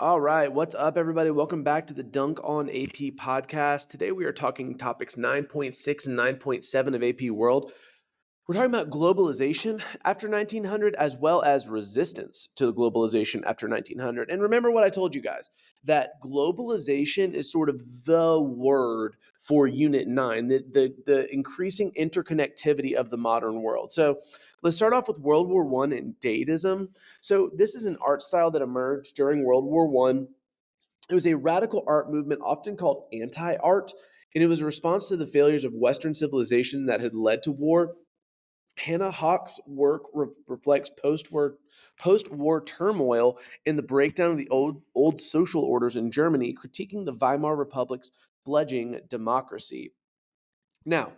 All right, what's up, everybody? Welcome back to the Dunk on AP podcast. Today we are talking topics 9.6 and 9.7 of AP World. We're talking about globalization after 1900 as well as resistance to the globalization after 1900. And remember what I told you guys that globalization is sort of the word for Unit 9, the increasing interconnectivity of the modern world. So let's start off with World War I and Dadaism. So this is an art style that emerged during World War I. It was a radical art movement often called anti-art, and it was a response to the failures of Western civilization that had led to war. Hannah Hawke's work reflects post-war turmoil and the breakdown of the old social orders in Germany, critiquing the Weimar Republic's fledgling democracy. Now,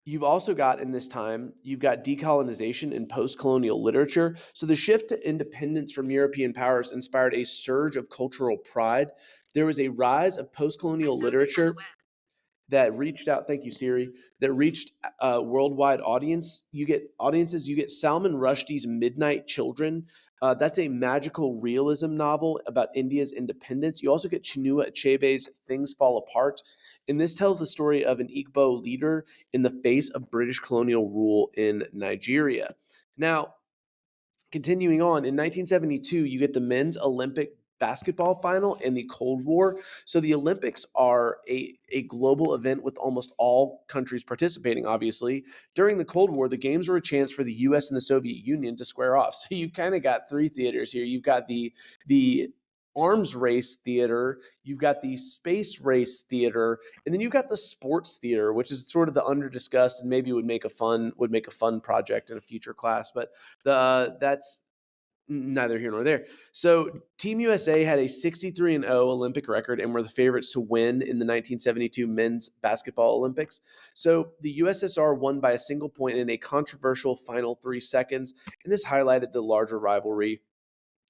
you've also got in this time, you've got decolonization and post-colonial literature. So the shift to independence from European powers inspired a surge of cultural pride. There was a rise of post-colonial literature that reached out. Thank you, Siri. That reached a worldwide audience. You get Salman Rushdie's Midnight Children. That's a magical realism novel about India's independence. You also get Chinua Achebe's Things Fall Apart, and this tells the story of an Igbo leader in the face of British colonial rule in Nigeria. Now, continuing on, in 1972, you get the men's Olympic basketball final and the Cold War. So the Olympics are a global event with almost all countries participating, obviously. During the Cold War, the games were a chance for the US and the Soviet Union to square off. So you kind of got three theaters here. You've got the arms race theater, you've got the space race theater, and then you've got the sports theater, which is sort of the under discussed and maybe would make a fun project in a future class. But that's neither here nor there. So Team USA had a 63-0 Olympic record and were the favorites to win in the 1972 men's basketball Olympics. So the USSR won by a single point in a controversial final 3 seconds, and this highlighted the larger rivalry.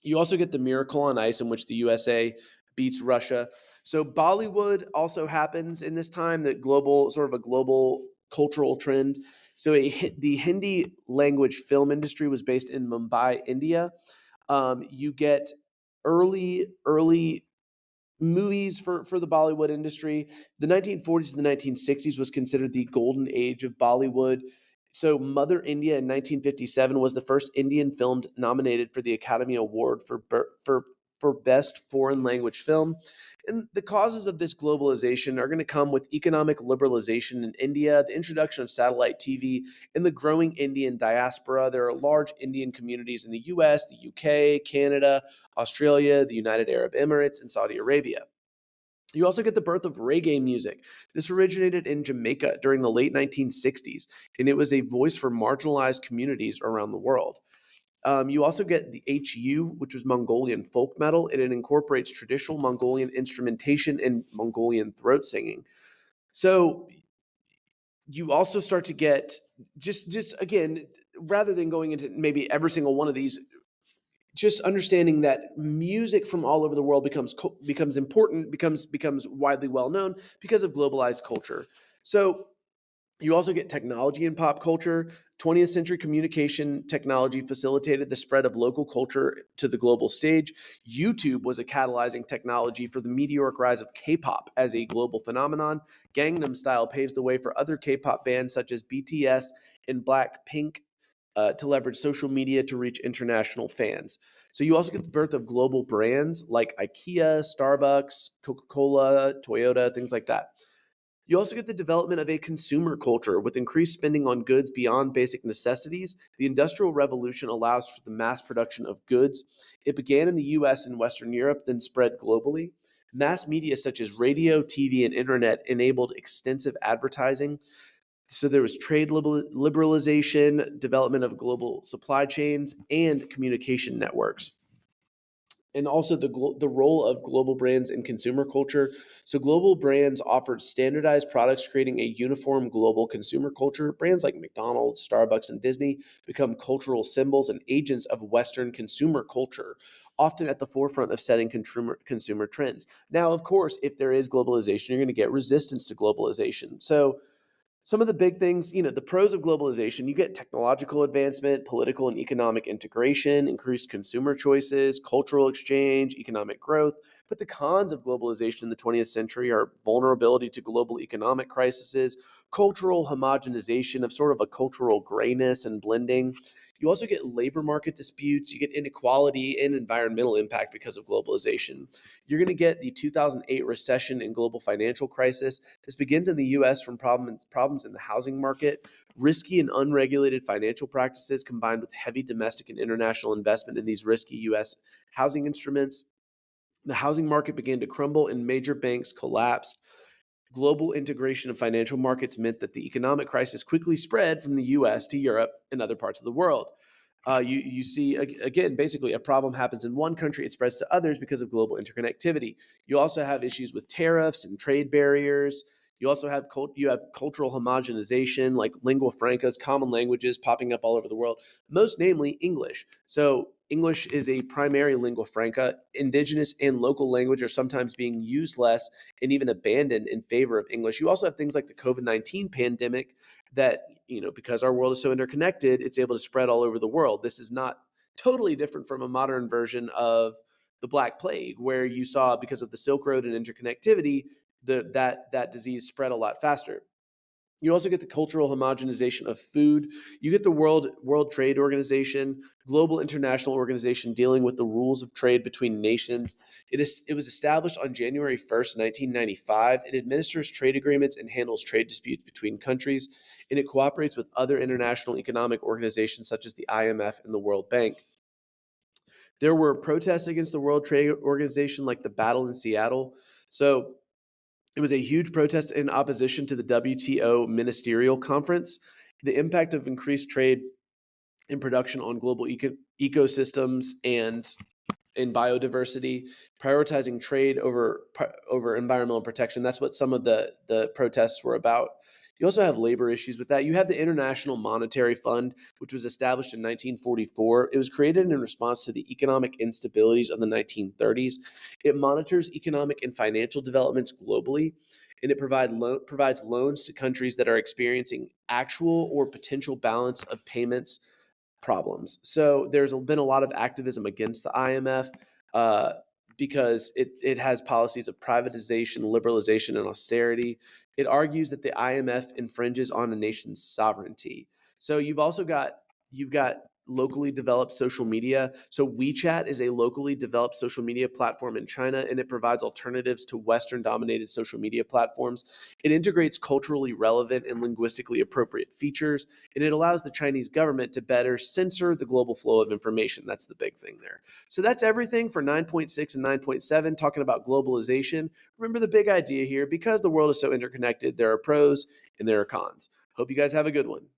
You also get the Miracle on Ice, in which the USA beats Russia. So Bollywood also happens in this time, that global sort of a global cultural trend. So the Hindi language film industry was based in Mumbai, India. You get early movies for the Bollywood industry. The 1940s to the 1960s was considered the golden age of Bollywood. So Mother India in 1957 was the first Indian film nominated for the Academy Award for Best Foreign Language Film. And the causes of this globalization are going to come with economic liberalization in India, the introduction of satellite TV, and the growing Indian diaspora. There are large Indian communities in the US, the UK, Canada, Australia, the United Arab Emirates, and Saudi Arabia. You also get the birth of reggae music. This originated in Jamaica during the late 1960s, and it was a voice for marginalized communities around the world. You also get the HU, which was Mongolian folk metal, and it incorporates traditional Mongolian instrumentation and Mongolian throat singing. So you also start to get just again, rather than going into maybe every single one of these, just understanding that music from all over the world becomes important, becomes widely well known because of globalized culture. So you also get technology in pop culture. 20th century communication technology facilitated the spread of local culture to the global stage. YouTube was a catalyzing technology for the meteoric rise of K-pop as a global phenomenon. Gangnam Style paves the way for other K-pop bands such as BTS and Blackpink to leverage social media to reach international fans. So you also get the birth of global brands like IKEA, Starbucks, Coca-Cola, Toyota, things like that. You also get the development of a consumer culture with increased spending on goods beyond basic necessities. The Industrial Revolution allows for the mass production of goods. It began in the US and Western Europe, then spread globally. Mass media such as radio, TV, and internet enabled extensive advertising. So there was trade liberalization, development of global supply chains, and communication networks. And also the role of global brands in consumer culture. So global brands offered standardized products, creating a uniform global consumer culture. Brands like McDonald's, Starbucks, and Disney become cultural symbols and agents of Western consumer culture, often at the forefront of setting consumer trends. Now, of course, if there is globalization, you're going to get resistance to globalization. So Some of the big things, the pros of globalization, you get technological advancement, political and economic integration, increased consumer choices, cultural exchange, economic growth. But the cons of globalization in the 20th century are vulnerability to global economic crises, cultural homogenization of sort of a cultural grayness and blending. You also get labor market disputes, you get inequality and environmental impact because of globalization. You're going to get the 2008 recession and global financial crisis. This begins in the US from problems in the housing market, risky and unregulated financial practices combined with heavy domestic and international investment in these risky US housing instruments. The housing market began to crumble and major banks collapsed. Global integration of financial markets meant that the economic crisis quickly spread from the US to Europe and other parts of the world. You see, again, basically a problem happens in one country, it spreads to others because of global interconnectivity. You also have issues with tariffs and trade barriers. You also have cultural homogenization, like lingua francas, common languages popping up all over the world, most namely English. So English is a primary lingua franca. Indigenous and local language are sometimes being used less and even abandoned in favor of English. You also have things like the COVID-19 pandemic that, because our world is so interconnected, it's able to spread all over the world. This is not totally different from a modern version of the Black Plague, where you saw, because of the Silk Road and interconnectivity, that disease spread a lot faster. You also get the cultural homogenization of food. You get the World Trade Organization, global international organization dealing with the rules of trade between nations. It was established on January 1st, 1995. It administers trade agreements and handles trade disputes between countries, and it cooperates with other international economic organizations such as the IMF and the World Bank. There were protests against the World Trade Organization, like the battle in Seattle. So it was a huge protest in opposition to the WTO ministerial conference. The impact of increased trade and production on global ecosystems and in biodiversity, prioritizing trade over environmental protection. That's what some of the protests were about. You also have labor issues with that. You have the International Monetary Fund, which was established in 1944. It was created in response to the economic instabilities of the 1930s. It monitors economic and financial developments globally, and it provides loans to countries that are experiencing actual or potential balance of payments problems. So there's been a lot of activism against the IMF uh, because it has policies of privatization, liberalization, and austerity. It argues that the IMF infringes on a nation's sovereignty. So you've got locally developed social media. So WeChat is a locally developed social media platform in China, and it provides alternatives to Western dominated social media platforms. It integrates culturally relevant and linguistically appropriate features, and it allows the Chinese government to better censor the global flow of information. That's the big thing there. So that's everything for 9.6 and 9.7, talking about globalization. Remember the big idea here: because the world is so interconnected, there are pros and there are cons. Hope you guys have a good one.